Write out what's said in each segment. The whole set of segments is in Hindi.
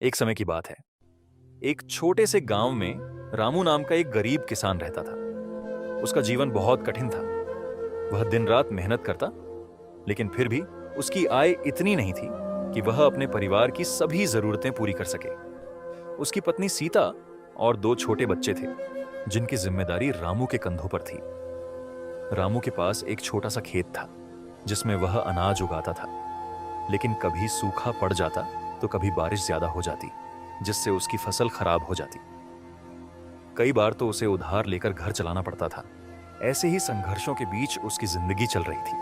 एक समय की बात है। एक छोटे से गांव में रामू नाम का एक गरीब किसान रहता था। उसका जीवन बहुत कठिन था। वह दिन रात मेहनत करता, लेकिन फिर भी उसकी आय इतनी नहीं थी कि वह अपने परिवार की सभी जरूरतें पूरी कर सके। उसकी पत्नी सीता और दो छोटे बच्चे थे, जिनकी जिम्मेदारी रामू के कंधों पर थी। रामू के पास एक छोटा सा खेत था, जिसमें वह अनाज उगाता था। लेकिन कभी सूखा पड़ जाता तो कभी बारिश ज्यादा हो जाती, जिससे उसकी फसल खराब हो जाती। कई बार तो उसे उधार लेकर घर चलाना पड़ता था। ऐसे ही संघर्षों के बीच उसकी जिंदगी चल रही थी।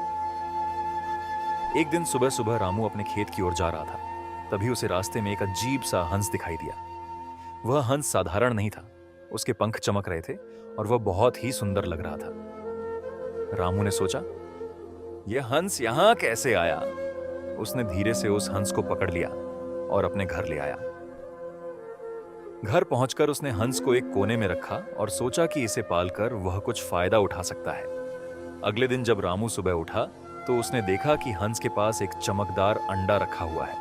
एक दिन सुबह सुबह रामू अपने खेत की ओर जा रहा था। तभी उसे रास्ते में एक अजीब सा हंस दिखाई दिया। वह हंस साधारण नहीं था। उसके पंख चमक रहे थे और वह बहुत ही सुंदर लग रहा था। रामू ने सोचा, यह हंस यहां कैसे आया? उसने धीरे से उस हंस को पकड़ लिया और अपने घर ले आया। घर पहुंचकर उसने हंस को एक कोने में रखा और सोचा कि इसे पालकर वह कुछ फायदा उठा सकता है। अगले दिन जब रामू सुबह उठा तो उसने देखा कि हंस के पास एक चमकदार अंडा रखा हुआ है।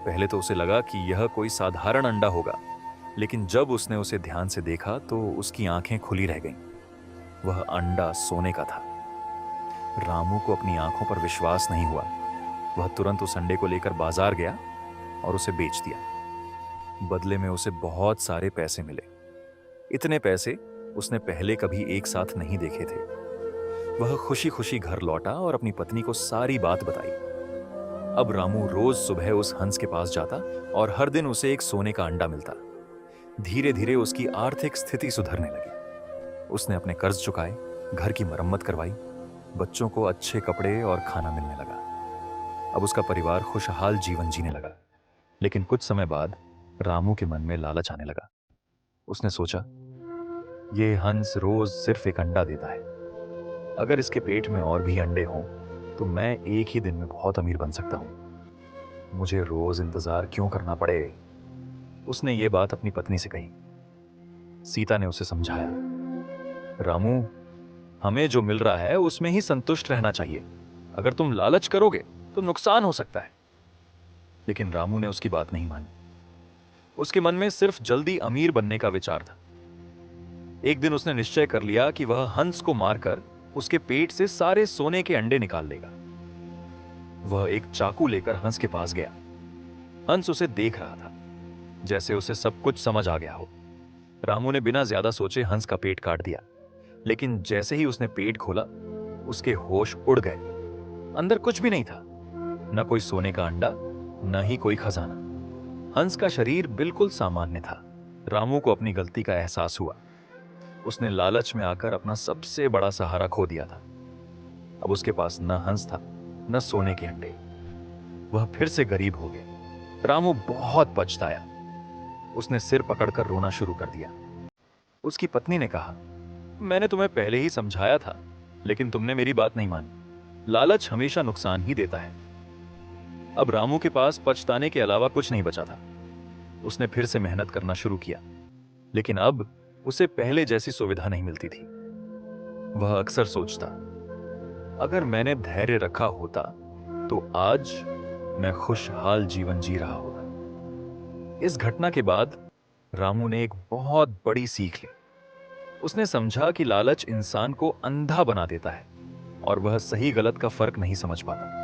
पहले तो उसे लगा कि यह कोई साधारण अंडा होगा, लेकिन जब उसने उसे ध्यान से देखा तो उसकी आंखें खुली रह गईं। वह अंडा सोने का था। रामू को अपनी आंखों पर विश्वास नहीं हुआ। वह तुरंत उस अंडे को लेकर बाजार गया और उसे बेच दिया। बदले में उसे बहुत सारे पैसे मिले। इतने पैसे उसने पहले कभी एक साथ नहीं देखे थे। वह खुशी खुशी घर लौटा और अपनी पत्नी को सारी बात बताई। अब रामू रोज सुबह उस हंस के पास जाता और हर दिन उसे एक सोने का अंडा मिलता। धीरे धीरे उसकी आर्थिक स्थिति सुधरने लगी। उसने अपने कर्ज चुकाए, घर की मरम्मत करवाई, बच्चों को अच्छे कपड़े और खाना मिलने लगा। अब उसका परिवार खुशहाल जीवन जीने लगा। लेकिन कुछ समय बाद रामू के मन में लालच आने लगा। उसने सोचा, ये हंस रोज सिर्फ एक अंडा देता है। अगर इसके पेट में और भी अंडे हों तो मैं एक ही दिन में बहुत अमीर बन सकता हूं। मुझे रोज इंतजार क्यों करना पड़े? उसने ये बात अपनी पत्नी से कही। सीता ने उसे समझाया, रामू, हमें जो मिल रहा है उसमें ही संतुष्ट रहना चाहिए। अगर तुम लालच करोगे तो नुकसान हो सकता है। लेकिन रामू ने उसकी बात नहीं मानी। उसके मन में सिर्फ जल्दी अमीर बनने का विचार था। एक दिन उसने निश्चय कर लिया कि वह हंस को मारकर उसके पेट से सारे सोने के अंडे निकाल लेगा। वह एक चाकू लेकर हंस के पास गया। हंस उसे देख रहा था, जैसे उसे सब कुछ समझ आ गया हो। रामू ने बिना ज्यादा सोचे हंस का पेट काट दिया। लेकिन जैसे ही उसने पेट खोला, उसके होश उड़ गए। अंदर कुछ भी नहीं था, न कोई सोने का अंडा, न ही कोई खजाना। हंस का शरीर बिल्कुल सामान्य था। रामू को अपनी गलती का एहसास हुआ। उसने लालच में आकर अपना सबसे बड़ा सहारा खो दिया था। अब उसके पास न हंस था, न सोने के अंडे। वह फिर से गरीब हो गया। रामू बहुत पछताया। उसने सिर पकड़कर रोना शुरू कर दिया। उसकी पत्नी ने कहा, मैंने तुम्हें पहले ही समझाया था, लेकिन तुमने मेरी बात नहीं मानी। लालच हमेशा नुकसान ही देता है। अब रामू के पास पछताने के अलावा कुछ नहीं बचा था। उसने फिर से मेहनत करना शुरू किया, लेकिन अब उसे पहले जैसी सुविधा नहीं मिलती थी। वह अक्सर सोचता, अगर मैंने धैर्य रखा होता तो आज मैं खुशहाल जीवन जी रहा होता। इस घटना के बाद रामू ने एक बहुत बड़ी सीख ली। उसने समझा कि लालच इंसान को अंधा बना देता है और वह सही गलत का फर्क नहीं समझ पाता।